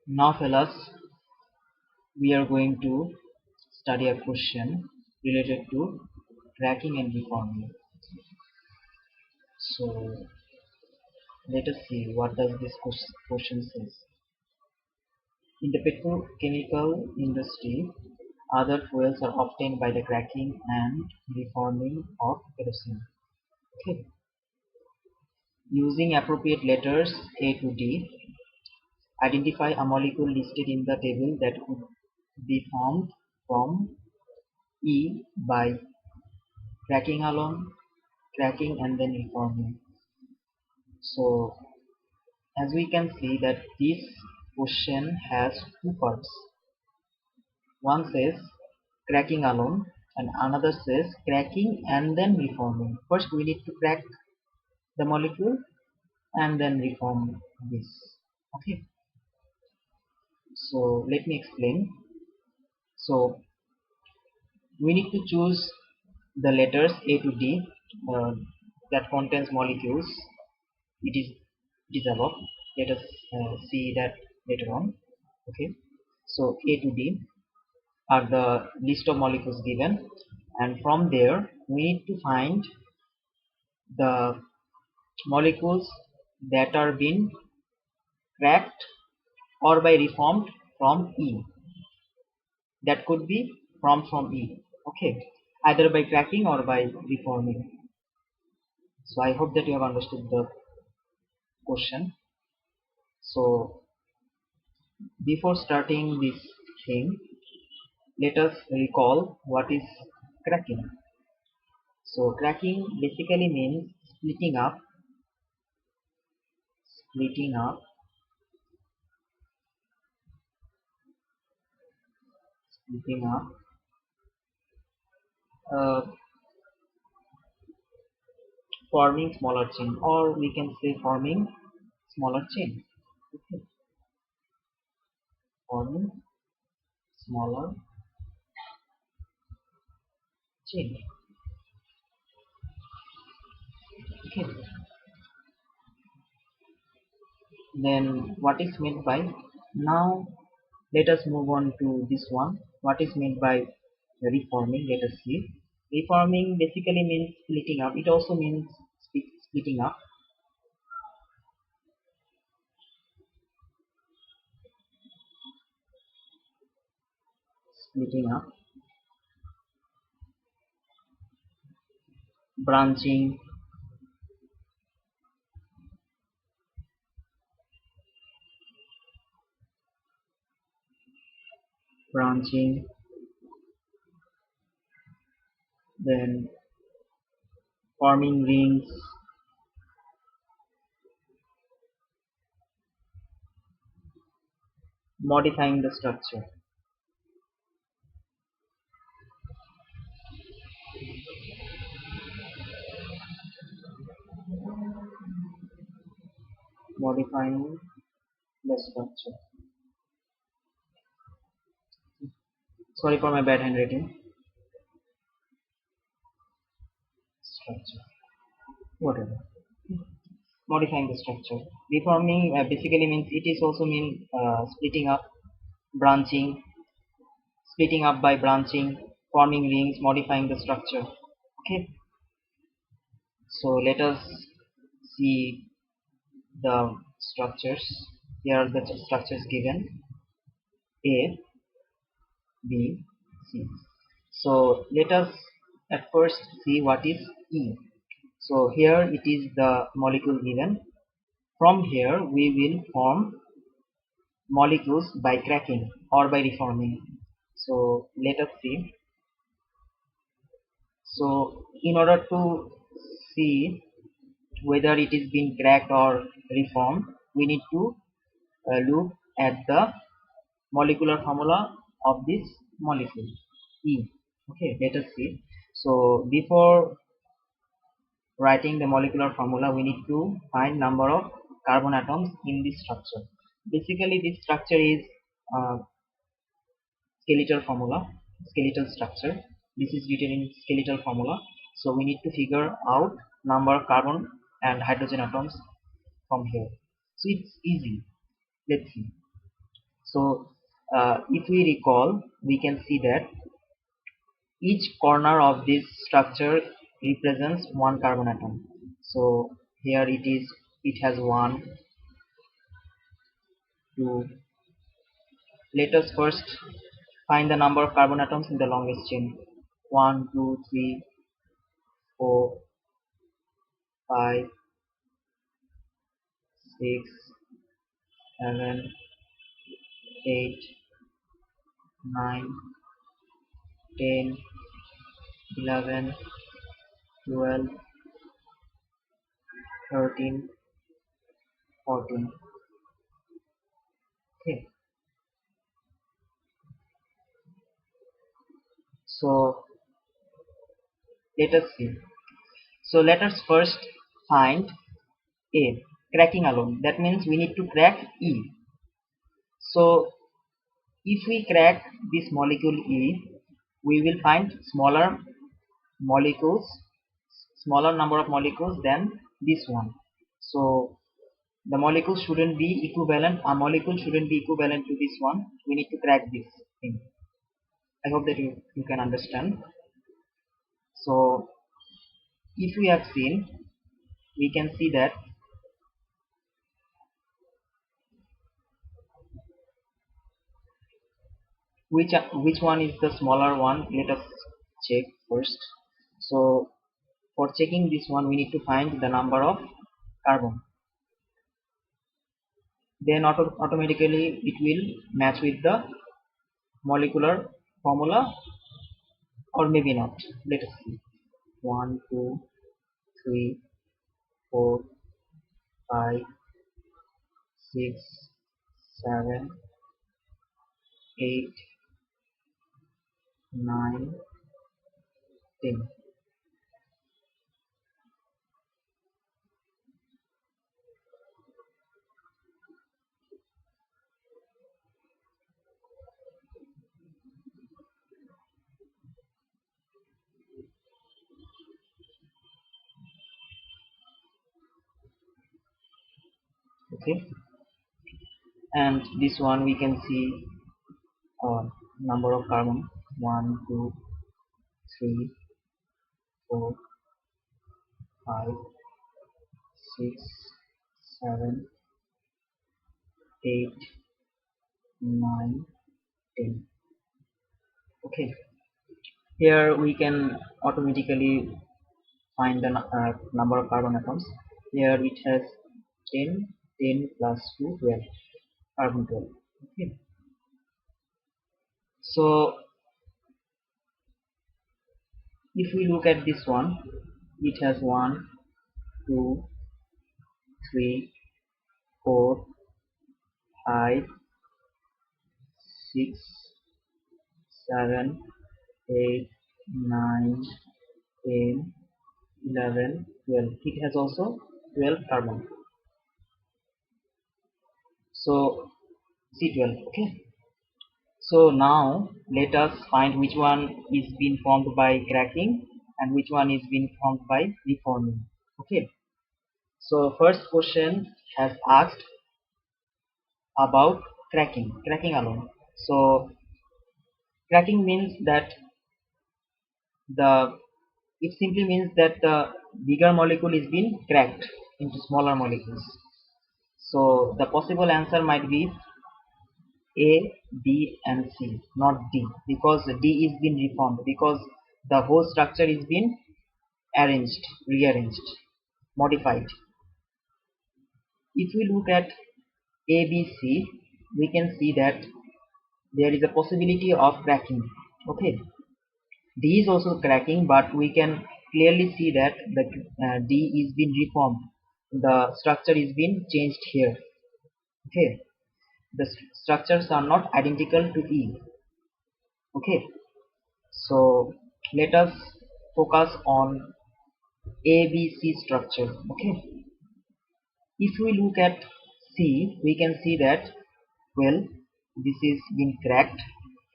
Now fellas, we are going to study a question related to cracking and reforming. So let us see what does this question says. In the petrochemical industry, other fuels are obtained by the cracking and reforming of kerosene. Okay. Using appropriate letters A to D, identify a molecule listed in the table that could be formed from E by cracking alone, cracking and then reforming. So as we can see that this question has two parts. One says cracking alone and another says cracking and then reforming. First we need to crack the molecule and then reform this. Okay, so let me explain. So we need to choose the letters A to D uh, that contains molecules. It is above. Let us see that later on. Okay, so A to D are the list of molecules given, and from there we need to find the molecules that are being cracked or by reformed from E. That could be from E. Okay, either by cracking or by reforming. So I hope that you have understood the question. So before starting this thing, let us recall what is cracking. So cracking basically means splitting up, splitting up, uh, forming smaller chain, or we can say forming smaller chain. Okay. Forming smaller chain. Okay. Then what is meant by, now let us move on to this one. What is meant by reforming? Let us see. Reforming basically means splitting up. It also means splitting up. Splitting up, branching, branching, then forming rings, modifying the structure. Modifying the structure. Sorry for my bad handwriting. Structure. Whatever. Modifying the structure. Reforming basically means, it is also mean splitting up, branching, splitting up by branching, forming rings, modifying the structure. Okay. So let us see the structures. Here are the structures given: A, B, C. So let us at first see what is E. So here it is the molecule given. From here we will form molecules by cracking or by reforming. So let us see. So in order to see whether it is being cracked or reformed, we need to look at the molecular formula of this molecule E. Okay, let us see. So before writing the molecular formula, we need to find number of carbon atoms in this structure. Basically this structure is uh, skeletal formula, skeletal structure. This is written in skeletal formula. So we need to figure out number of carbon and hydrogen atoms from here. So it's easy. Let's see. So if we recall, we can see that each corner of this structure represents one carbon atom. So here it has 1, 2. Let us first find the number of carbon atoms in the longest chain. 1, 2, 3, 4, 5, 6, 7, 8, 9, 10, 11, 12, 13, 14. Okay, so let us see. So let us first find A, cracking alone. That means we need to crack E. So if we crack this molecule E, we will find molecules, smaller number of molecules than this one. So the molecule shouldn't be equivalent. A molecule shouldn't be equivalent to this one. We need to crack this thing. I hope that you can understand. So if we have seen, we can see that which one is the smaller one. Let us check first. So for checking this one, we need to find the number of carbon. Then automatically it will match with the molecular formula, or maybe not. Let us see. 1, 2, 3, 4, 5, 6, 7, 8, 9, 10. Okay, and this one we can see number of carbon: 1, 2, 3, 4, 5, 6, 7, 8, 9, 10. Okay, here we can automatically find the number of carbon atoms. Here it has 10, 10 plus 2, 12, carbon 12. Okay, so if we look at this one, it has 1, 2, 3, 4, 5, 6, 7, 8, 9, 10, 11, 12. It has also 12 carbon. So C12. Okay. So now let us find which one is being formed by cracking and which one is being formed by reforming. Okay. So first question has asked about cracking alone. So cracking means that the it simply means that the bigger molecule is being cracked into smaller molecules. So the possible answer might be A, B and C, not D, because D is being reformed, because the whole structure is being rearranged, modified. If we look at A, B, C, we can see that there is a possibility of cracking. Okay, D is also cracking, but we can clearly see that the D is being reformed. The structure is being changed here. Okay, the structures are not identical to E. Okay, so let us focus on ABC structure. Okay, if we look at C, we can see that, well, this is been cracked,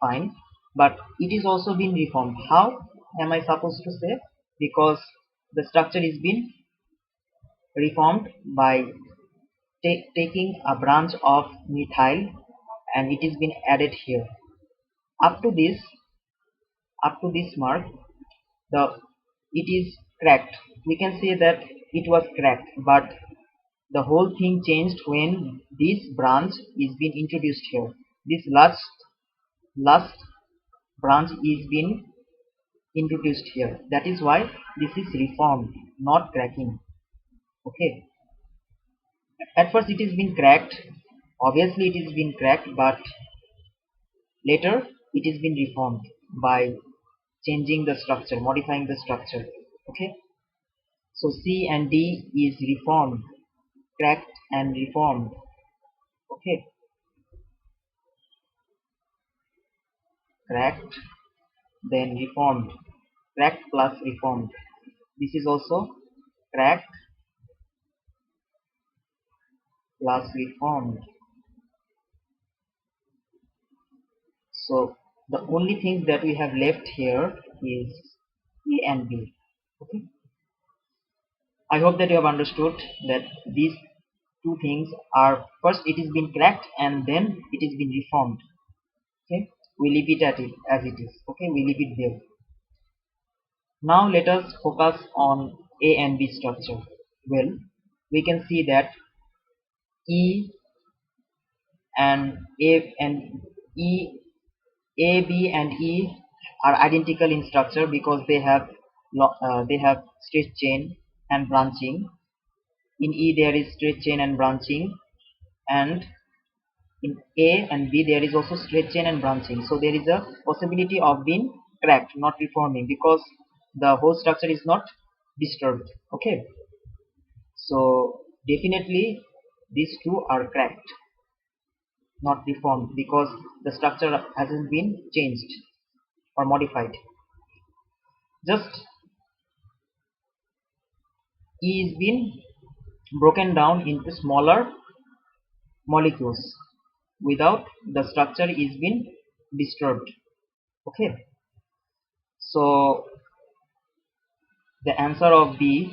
fine, but it is also been reformed. How am I supposed to say? Because the structure is been reformed by taking a branch of methyl and it is been added here. Up to this mark, it is cracked. We can say that it was cracked, but the whole thing changed when this branch is being introduced here. This last branch is being introduced here. That is why this is reformed, not cracking. Okay. At first it is been cracked. Obviously it is been cracked, but later it is been reformed by changing the structure, modifying the structure. Okay. So C and D is reformed, cracked and reformed. Okay. Cracked, then reformed. Cracked plus reformed. This is also cracked plus reformed. So the only thing that we have left here is A and B. Okay. I hope that you have understood that these two things are, first it is been cracked and then it is been reformed. Okay, we leave it at it as it is. Okay, we leave it there. Now let us focus on A and B structure. Well, we can see that E and A and E, A, B and E are identical in structure because they have straight chain and branching. In E there is straight chain and branching, and in A and B there is also straight chain and branching. So there is a possibility of being cracked, not reforming, because the whole structure is not disturbed. Okay, so definitely these two are cracked, not reformed, because the structure hasn't been changed or modified. Just E is been broken down into smaller molecules without the structure is been disturbed. Okay, so the answer of B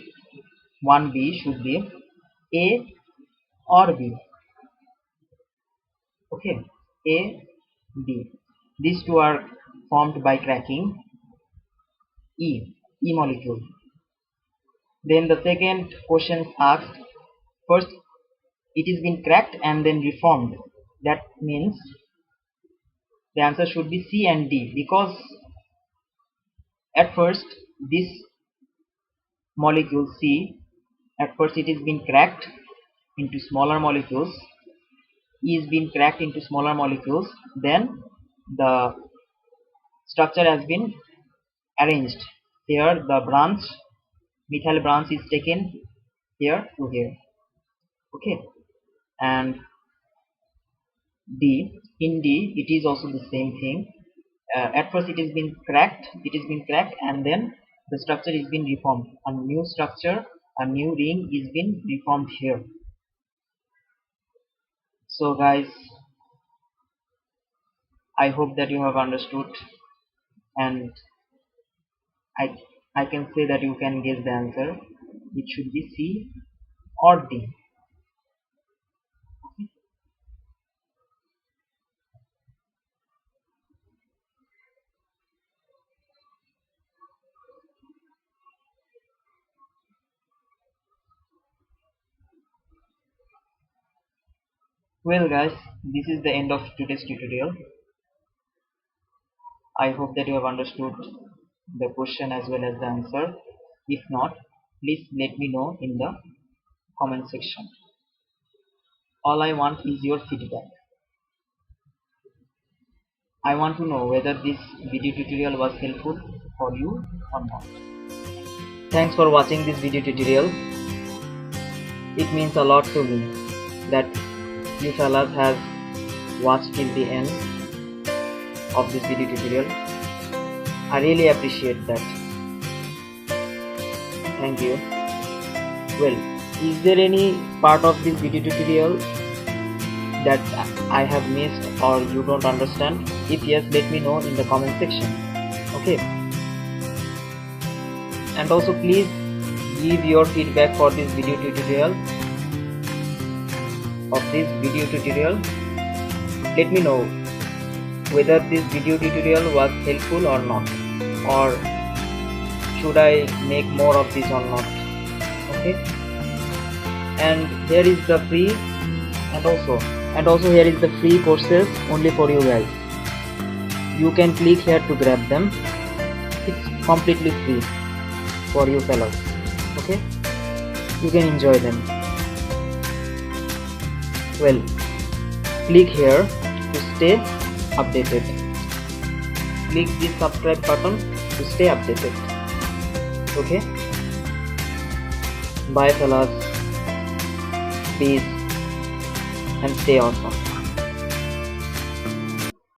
1B should be A or B. Okay, A, B. These two are formed by cracking E molecule. Then the second question asked, first it is been cracked and then reformed. That means the answer should be C and D, because at first this molecule C, at first it is been cracked into smaller molecules. E is being cracked into smaller molecules, then the structure has been arranged. Here the branch, methyl branch is taken here to here. Okay, and D, in D it is also the same thing. At first it has been cracked, and then the structure is been reformed. A new structure, a new ring is been reformed here. So guys, I hope that you have understood, and I can say that you can guess the answer. It should be C or D. Well guys, this is the end of today's tutorial. I hope that you have understood the question as well as the answer. If not, please let me know in the comment section. All I want is your feedback. I want to know whether this video tutorial was helpful for you or not. Thanks for watching this video tutorial. It means a lot to me that you fellas have watched till the end of this video tutorial. I really appreciate that. Thank you. Well, is there any part of this video tutorial that I have missed or you don't understand? If yes, let me know in the comment section. Okay, and also please give your feedback for this video tutorial let me know whether this video tutorial was helpful or not, or should I make more of this or not. Okay, and here is the free, and also here is the free courses only for you guys. You can click here to grab them. It's completely free for you fellows. Okay, you can enjoy them. Well, click here to stay updated. Click this subscribe button to stay updated. Okay, bye fellas, peace and stay awesome.